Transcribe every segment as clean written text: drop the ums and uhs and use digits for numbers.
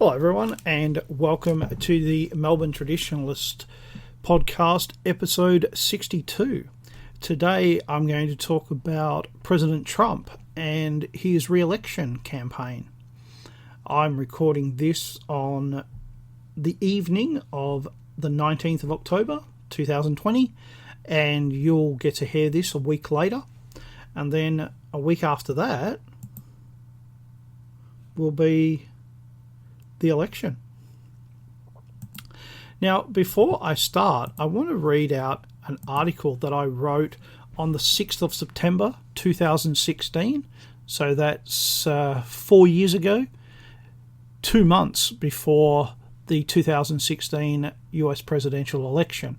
Hello everyone and welcome to the Melbourne Traditionalist podcast episode 62. Today I'm going to talk about President Trump and his re-election campaign. I'm recording this on the evening of the 19th of October 2020 and you'll get to hear this a week later, and then a week after that will be the election. Now, before I start, I want to read out an article that I wrote on the 6th of September 2016. So that's 4 years ago, 2 months before the 2016 US presidential election.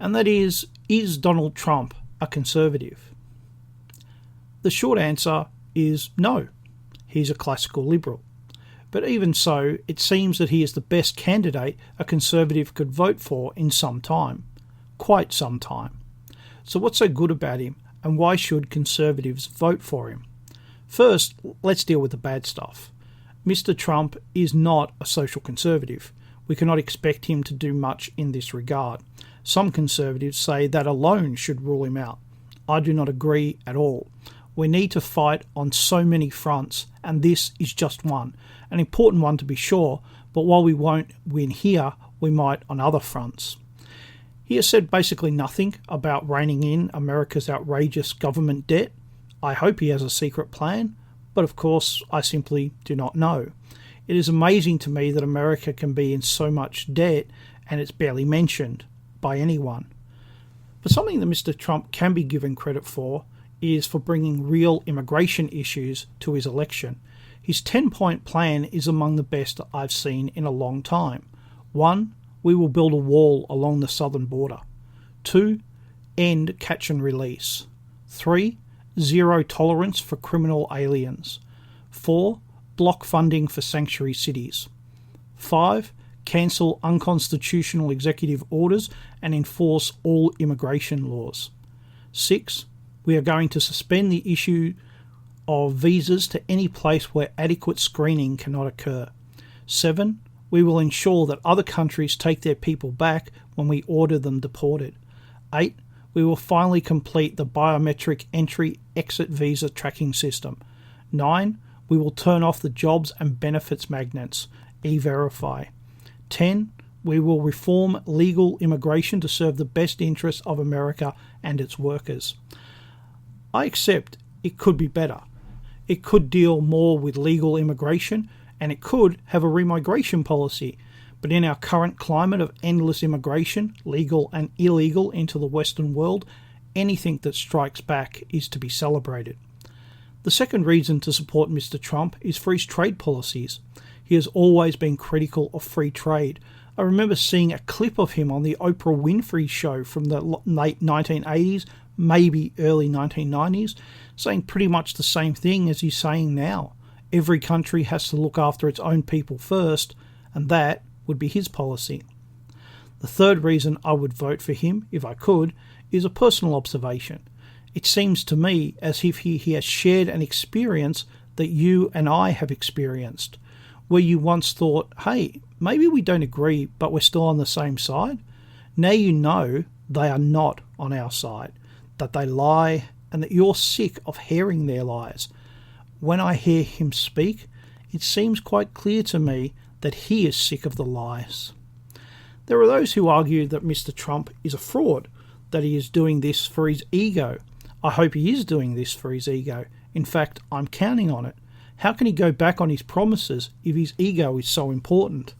And that is Donald Trump a conservative? The short answer is no. He's a classical liberal. But even so, it seems that he is the best candidate a Conservative could vote for in some time. Quite some time. So what's so good about him, and why should Conservatives vote for him? First, let's deal with the bad stuff. Mr. Trump is not a social conservative. We cannot expect him to do much in this regard. Some Conservatives say that alone should rule him out. I do not agree at all. We need to fight on so many fronts, and this is just one. An important one to be sure, but while we won't win here, we might on other fronts. He has said basically nothing about reining in America's outrageous government debt. I hope he has a secret plan, but of course I simply do not know. It is amazing to me that America can be in so much debt and it's barely mentioned by anyone. But something that Mr. Trump can be given credit for is for bringing real immigration issues to his election. His 10-point plan is among the best I've seen in a long time. 1. We will build a wall along the southern border. 2. End catch and release. 3. Zero tolerance for criminal aliens. 4. Block funding for sanctuary cities. 5. Cancel unconstitutional executive orders and enforce all immigration laws. 6. We are going to suspend the issue of visas to any place where adequate screening cannot occur. 7. We will ensure that other countries take their people back when we order them deported. 8. We will finally complete the biometric entry-exit visa tracking system. 9. We will turn off the jobs and benefits magnets, E-Verify. 10. We will reform legal immigration to serve the best interests of America and its workers. I accept it could be better. It could deal more with legal immigration, and it could have a remigration policy. But in our current climate of endless immigration, legal and illegal, into the Western world, anything that strikes back is to be celebrated. The second reason to support Mr. Trump is for his trade policies. He has always been critical of free trade. I remember seeing a clip of him on the Oprah Winfrey show from the late 1980s, maybe early 1990s, saying pretty much the same thing as he's saying now. Every country has to look after its own people first, and that would be his policy. The third reason I would vote for him, if I could, is a personal observation. It seems to me as if he has shared an experience that you and I have experienced, where you once thought, hey, maybe we don't agree, but we're still on the same side. Now you know they are not on our side, that they lie, and that you're sick of hearing their lies. When I hear him speak, it seems quite clear to me that he is sick of the lies. There are those who argue that Mr. Trump is a fraud, that he is doing this for his ego. I hope he is doing this for his ego. In fact, I'm counting on it. How can he go back on his promises if his ego is so important?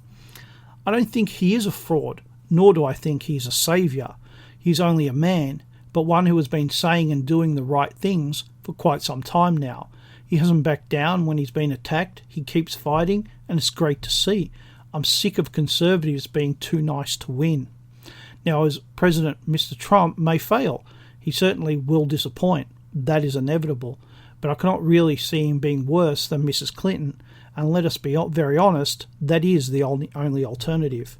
I don't think he is a fraud, nor do I think he is a saviour. He's only a man, but one who has been saying and doing the right things for quite some time now. He hasn't backed down when he's been attacked. He keeps fighting, and it's great to see. I'm sick of Conservatives being too nice to win. Now, as President, Mr. Trump may fail. He certainly will disappoint. That is inevitable. But I cannot really see him being worse than Mrs. Clinton, and let us be very honest, that is the only alternative.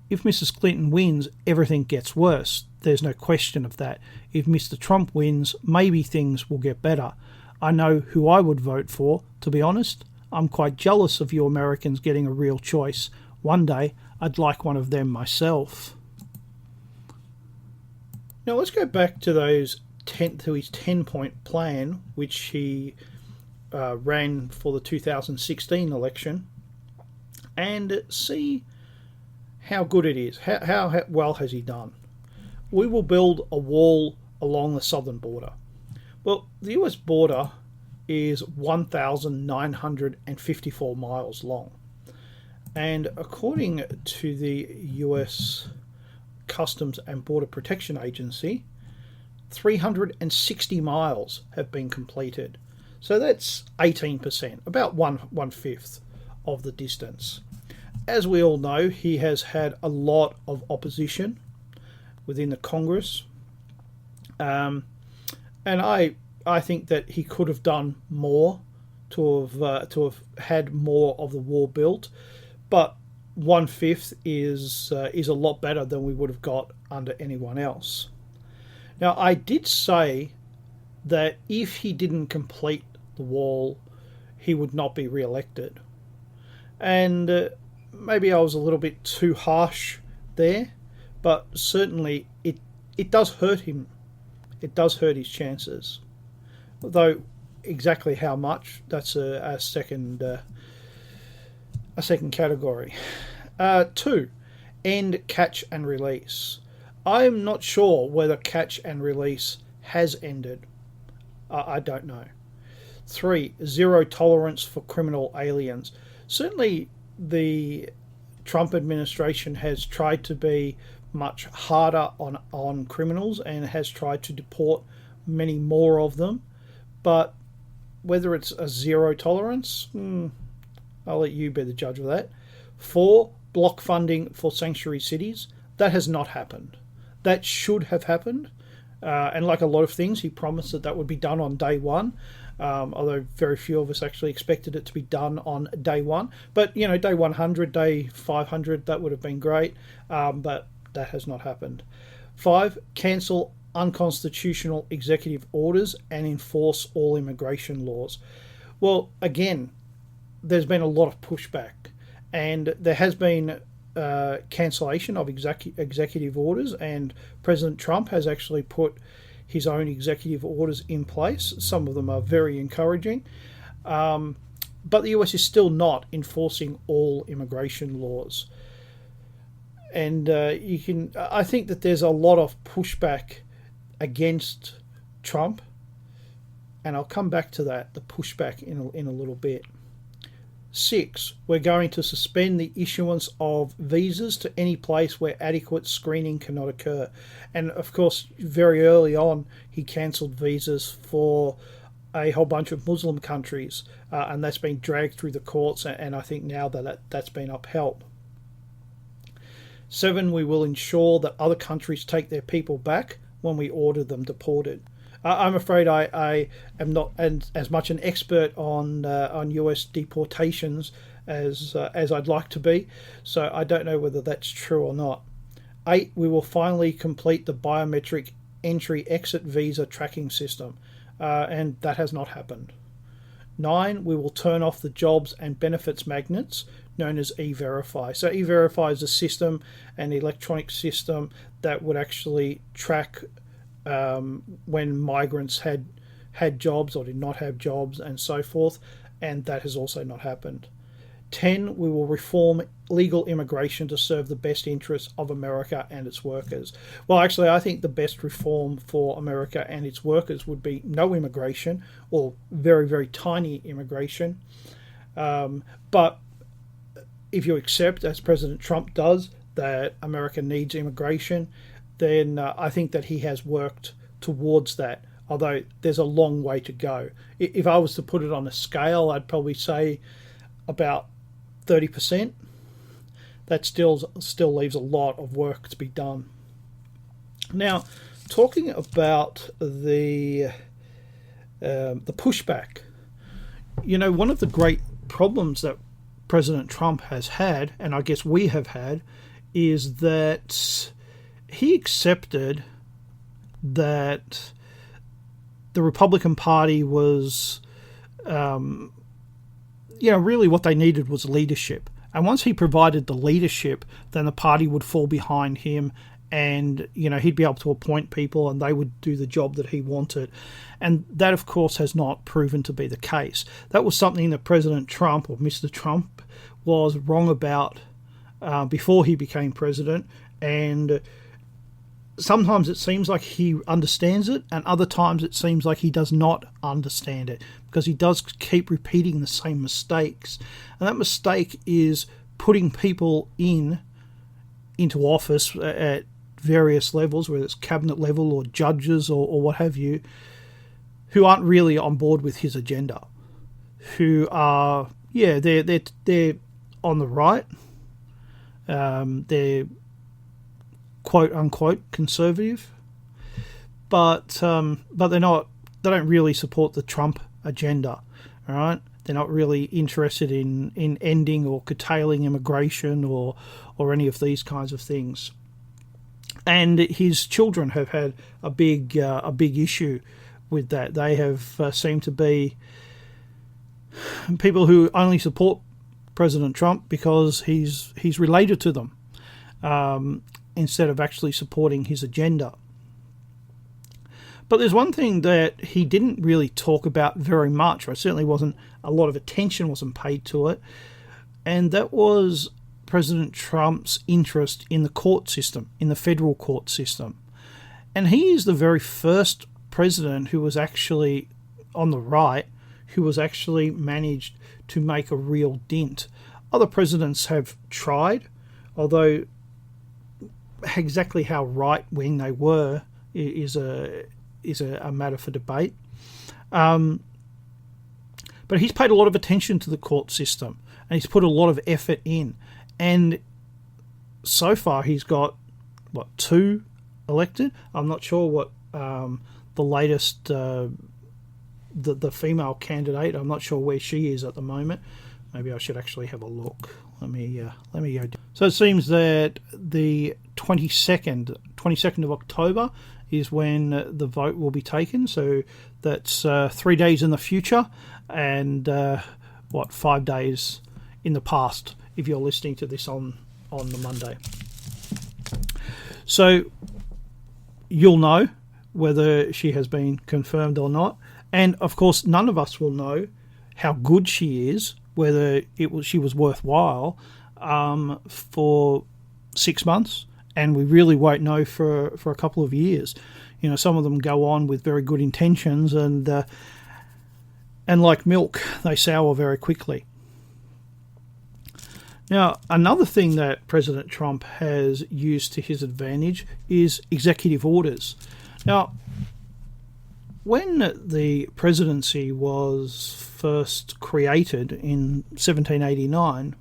If Mrs. Clinton wins, everything gets worse. There's no question of that. If Mr. Trump wins, maybe things will get better. I know who I would vote for, to be honest. I'm quite jealous of you Americans getting a real choice. One day, I'd like one of them myself. Now let's go back to his 10-point plan, which he ran for the 2016 election, and see how good it is. How well has he done? We will build a wall along the southern border. Well, the US border is 1,954 miles long. And according to the US Customs and Border Protection Agency, 360 miles have been completed. So that's 18%, about one-fifth of the distance. As we all know, he has had a lot of opposition within the Congress. And I think that he could have done more to have had more of the wall built, but 1/5 is a lot better than we would have got under anyone else. Now, I did say that if he didn't complete the wall, he would not be re-elected, and maybe I was a little bit too harsh there, but certainly it does hurt him. It does hurt his chances. Though exactly how much, that's a second category. 2, end catch and release. I'm not sure whether catch and release has ended. I don't know. 3, zero tolerance for criminal aliens. Certainly the Trump administration has tried to be much harder on criminals and has tried to deport many more of them. But whether it's a zero tolerance, I'll let you be the judge of that. 4, block funding for sanctuary cities. That has not happened. That should have happened. And like a lot of things, he promised that would be done on day one, although very few of us actually expected it to be done on day one. But, day 100, day 500, that would have been great, but that has not happened. 5, cancel unconstitutional executive orders and enforce all immigration laws. Well, again, there's been a lot of pushback, and there has been cancellation of executive orders, and President Trump has actually put his own executive orders in place. Some of them are very encouraging, but the US is still not enforcing all immigration laws. And I think that there's a lot of pushback against Trump, and I'll come back to that, the pushback, in a little bit. 6, we're going to suspend the issuance of visas to any place where adequate screening cannot occur. And of course, very early on, he cancelled visas for a whole bunch of Muslim countries, and that's been dragged through the courts, and I think now that's been upheld. 7, we will ensure that other countries take their people back when we order them deported. I'm afraid I am not as much an expert on US deportations as I'd like to be, so I don't know whether that's true or not. 8, we will finally complete the biometric entry-exit visa tracking system, and that has not happened. 9, we will turn off the jobs and benefits magnets known as E-Verify. So E-Verify is a system, an electronic system that would actually track when migrants had jobs or did not have jobs and so forth, and that has also not happened. 10, we will reform legal immigration to serve the best interests of America and its workers. Well, actually, I think the best reform for America and its workers would be no immigration, or very, very tiny immigration. But if you accept, as President Trump does, that America needs immigration, then I think that he has worked towards that, although there's a long way to go. If I was to put it on a scale, I'd probably say about 30%. That still leaves a lot of work to be done. Now, talking about the pushback, one of the great problems that President Trump has had, and I guess we have had, is that he accepted that the Republican Party was really what they needed was leadership. And once he provided the leadership, then the party would fall behind him, and he'd be able to appoint people and they would do the job that he wanted. And that, of course, has not proven to be the case. That was something that President Trump, or Mr. Trump, was wrong about before he became president. And sometimes it seems like he understands it, and other times it seems like he does not understand it, because he does keep repeating the same mistakes. And that mistake is putting people into office at various levels, whether it's cabinet level or judges or what have you, who aren't really on board with his agenda, who are, they're on the right, they're quote unquote conservative, but they're not. They don't really support the Trump agenda, all right? They're not really interested in ending or curtailing immigration or any of these kinds of things. And his children have had a big issue with that. They have seemed to be people who only support President Trump because he's related to them, instead of actually supporting his agenda. But there's one thing that he didn't really talk about very much, or certainly wasn't a lot of attention wasn't paid to it, and that was President Trump's interest in the court system, in the federal court system. And he is the very first president who was actually on the right, who was actually managed to make a real dent. Other presidents have tried, although exactly how right-wing they were is a matter for debate. But he's paid a lot of attention to the court system, and he's put a lot of effort in. And so far he's got, 2 elected? I'm not sure what the latest, the female candidate, I'm not sure where she is at the moment. Maybe I should actually have a look. Let me go. So it seems that the 22nd of October is when the vote will be taken. So that's 3 days in the future, and 5 days in the past if you're listening to this on the Monday. So you'll know whether she has been confirmed or not. And of course, none of us will know how good she is, whether she was worthwhile for 6 months, and we really won't know for a couple of years. Some of them go on with very good intentions, and like milk, they sour very quickly. Now, another thing that President Trump has used to his advantage is executive orders. Now, when the presidency was first created in 1789,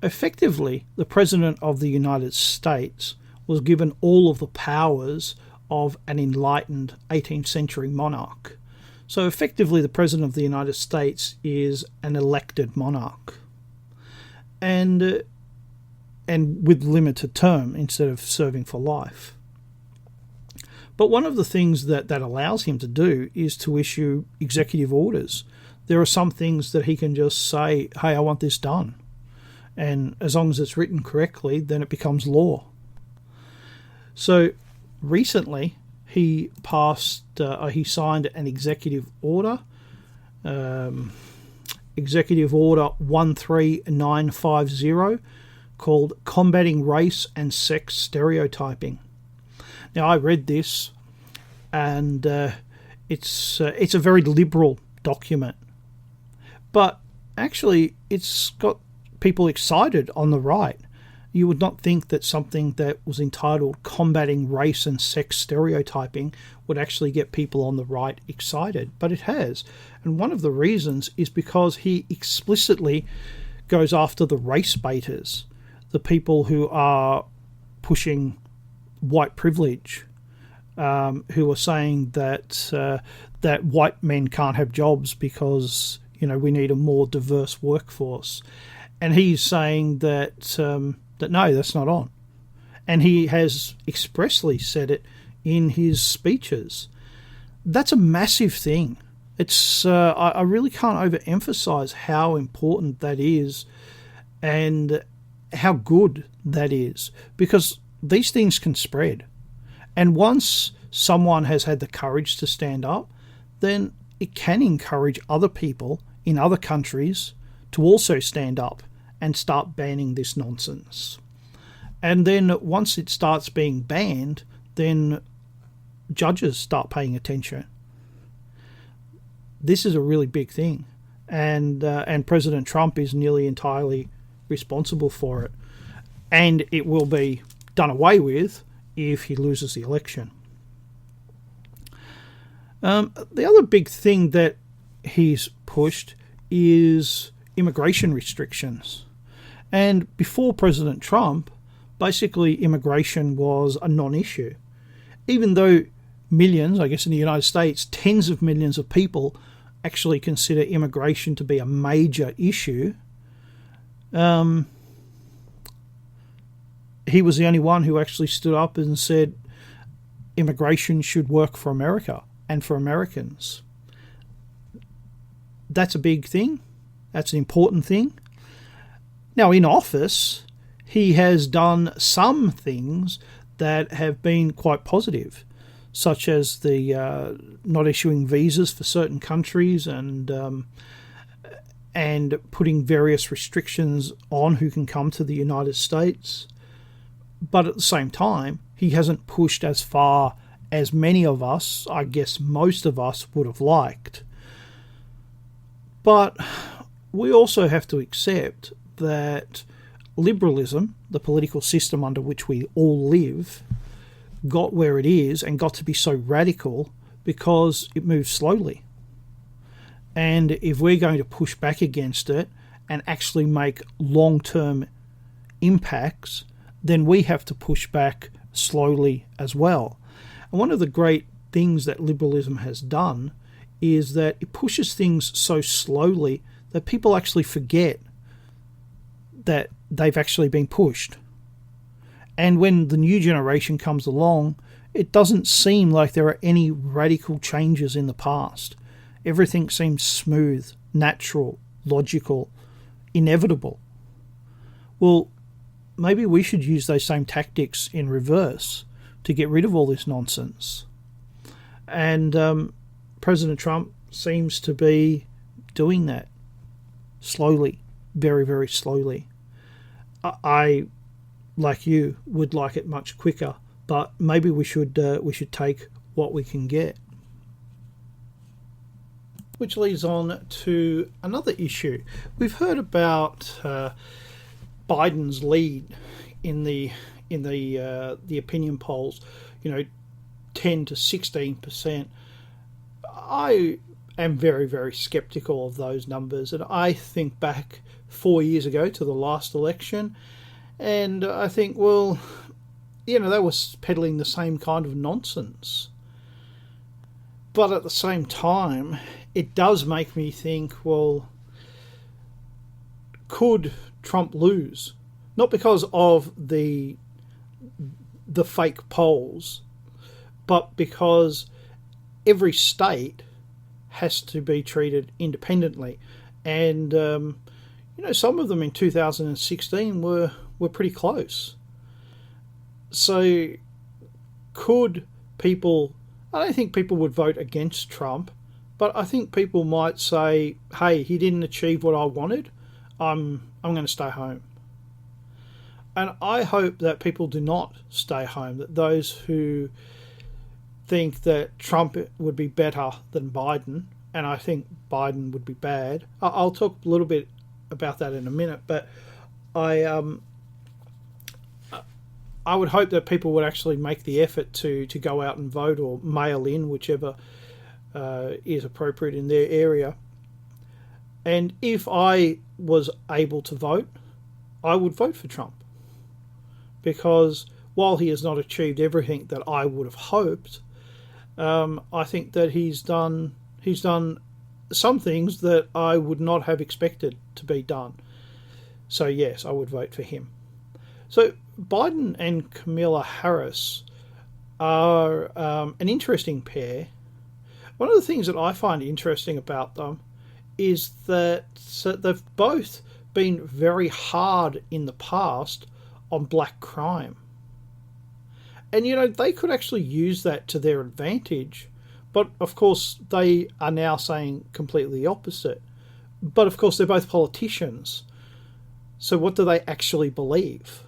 effectively the President of the United States was given all of the powers of an enlightened 18th century monarch. So effectively the President of the United States is an elected monarch, and with limited term instead of serving for life. But one of the things that allows him to do is to issue executive orders. There are some things that he can just say, hey, I want this done. And as long as it's written correctly, then it becomes law. So recently he signed an executive order, Executive Order 13950, called Combating Race and Sex Stereotyping. Now, I read this, and it's a very liberal document, but actually it's got people excited on the right. You would not think that something that was entitled Combating Race and Sex Stereotyping would actually get people on the right excited, but it has. And one of the reasons is because he explicitly goes after the race baiters, the people who are pushing white privilege, who are saying that white men can't have jobs because we need a more diverse workforce, and he's saying that no, that's not on, and he has expressly said it in his speeches. That's a massive thing. It's I really can't overemphasize how important that is and how good that is, because these things can spread. And once someone has had the courage to stand up, then it can encourage other people in other countries to also stand up and start banning this nonsense. And then once it starts being banned, then judges start paying attention. This is a really big thing, and President Trump is nearly entirely responsible for it, and it will be done away with if he loses the election. The other big thing that he's pushed is immigration restrictions. And before President Trump, basically immigration was a non-issue. Even though millions, I guess in the United States, tens of millions of people actually consider immigration to be a major issue, he was the only one who actually stood up and said immigration should work for America and for Americans. That's a big thing. That's an important thing. Now, in office, he has done some things that have been quite positive, such as the not issuing visas for certain countries and putting various restrictions on who can come to the United States. But at the same time, he hasn't pushed as far as many of us, I guess most of us, would have liked. But we also have to accept that liberalism, the political system under which we all live, got where it is and got to be so radical because it moves slowly. And if we're going to push back against it and actually make long-term impacts, then we have to push back slowly as well. And one of the great things that liberalism has done is that it pushes things so slowly that people actually forget that they've actually been pushed. And when the new generation comes along, it doesn't seem like there are any radical changes in the past. Everything seems smooth, natural, logical, inevitable. Well, maybe we should use those same tactics in reverse to get rid of all this nonsense. And President Trump seems to be doing that slowly, very, very slowly. I, like you, would like it much quicker, but maybe we should take what we can get. Which leads on to another issue. We've heard about Biden's lead in the opinion polls, 10 to 16%. I am very, very skeptical of those numbers, and I think back 4 years ago to the last election, and I think, well, they were peddling the same kind of nonsense. But at the same time, it does make me think, well, could Trump lose? Not because of the fake polls, but because every state has to be treated independently. And, some of them in 2016 were pretty close. So could people... I don't think people would vote against Trump, but I think people might say, hey, he didn't achieve what I wanted. I'm going to stay home. And I hope that people do not stay home, that those who think that Trump would be better than Biden, and I think Biden would be bad. I'll talk a little bit about that in a minute, but I would hope that people would actually make the effort to go out and vote or mail in, whichever is appropriate in their area. And if I was able to vote, I would vote for Trump. Because while he has not achieved everything that I would have hoped, I think that he's done some things that I would not have expected to be done. So yes, I would vote for him. So Biden and Kamala Harris are an interesting pair. One of the things that I find interesting about them is that they've both been very hard in the past on black crime. And, they could actually use that to their advantage. But, of course, they are now saying completely the opposite. But, of course, they're both politicians. So what do they actually believe?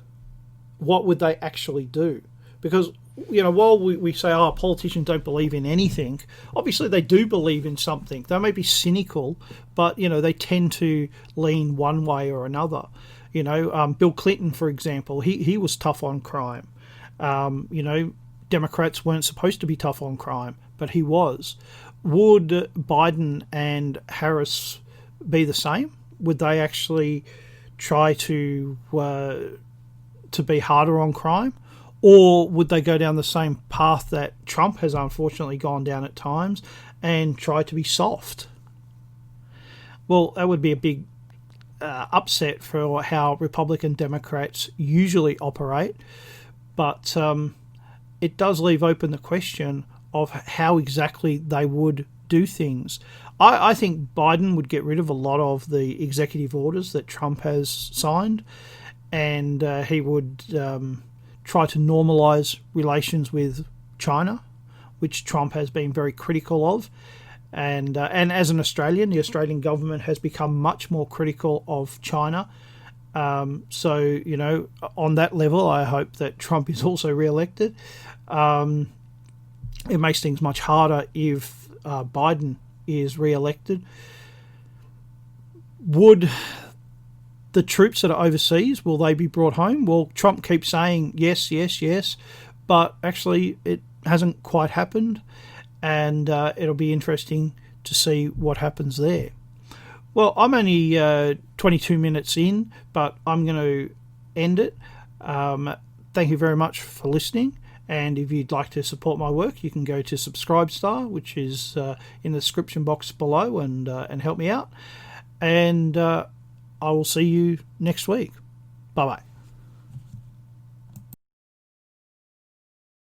What would they actually do? Because, while we say, politicians don't believe in anything, obviously they do believe in something. They may be cynical, but, they tend to lean one way or another. Bill Clinton, for example, he was tough on crime. Democrats weren't supposed to be tough on crime, but he was. Would Biden and Harris be the same? Would they actually try to be harder on crime? Or would they go down the same path that Trump has unfortunately gone down at times and try to be soft? Well, that would be a big upset for how Republican Democrats usually operate. But it does leave open the question of how exactly they would do things. I think Biden would get rid of a lot of the executive orders that Trump has signed, and he would try to normalise relations with China, which Trump has been very critical of. And as an Australian, the Australian government has become much more critical of China. So, on that level, I hope that Trump is also re-elected. It makes things much harder if Biden is re-elected. Would the troops that are overseas, will they be brought home? Well, Trump keeps saying yes, yes, yes, but actually it hasn't quite happened, and it'll be interesting to see what happens there. Well, I'm only 22 minutes in, but I'm going to end it. Thank you very much for listening. And if you'd like to support my work, you can go to Subscribestar, which is in the description box below, and help me out. And I will see you next week. Bye-bye.